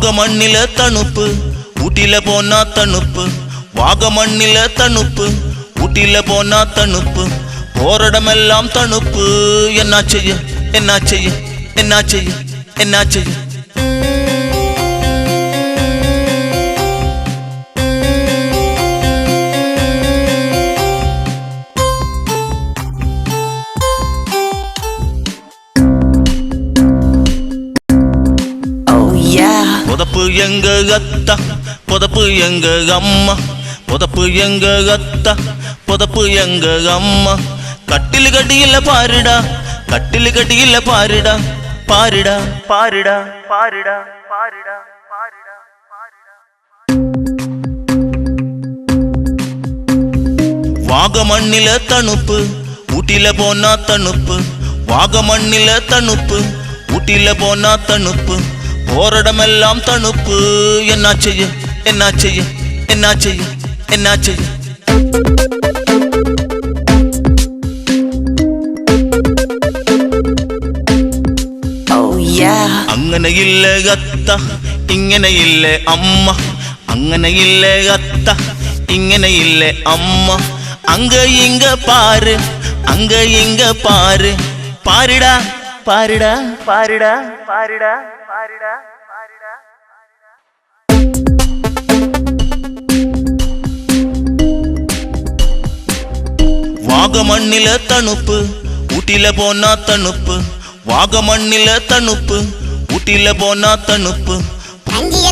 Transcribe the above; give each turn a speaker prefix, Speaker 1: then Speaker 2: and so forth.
Speaker 1: வாகமண்ணில தணுப்பு ஊட்டில போனா தணுப்பு வாகமண்ணில தணுப்பு ஊட்டில போனா தணுப்பு போரிடமெல்லாம் தணுப்பு என்ன செய்ய என்ன செய்ய என்ன செய்ய என்ன செய்ய புதப்பு எங்க அத்தா புதப்பு எங்க அம்மா புதப்பு எங்க அத்தா புதப்பு எங்க அம்மா கட்டில் கட்டியில பாருடா கட்டில் கட்டியில பாருடா பாருடா பாருடா பாருடா பாருடா பாருடா வாகமண்ணில தணுப்பு ஊட்டில போனா தணுப்பு வாகமண்ணில தணுப்பு ஊட்டில போனா தணுப்பு போரிடமெல்லாம் தணுப்பு என்ன செய்ய என்ன செய்ய என்ன செய்ய என்ன செய்ய அங்கன இல்ல அத்தா இங்கன இல்ல அம்மா அங்கன இல்ல அத்தா இங்கன இல்ல அம்மா அங்க இங்க பாரு அங்க இங்க பாரு பாருடா பாருடா பாருடா பாருடா பாருடா பாருடா வாகமண்ணில தணுப்பு ஊட்டில போனா தணுப்பு வாகமண்ணில தணுப்பு ஊட்டில போனா தணுப்பு
Speaker 2: பஞ்சிய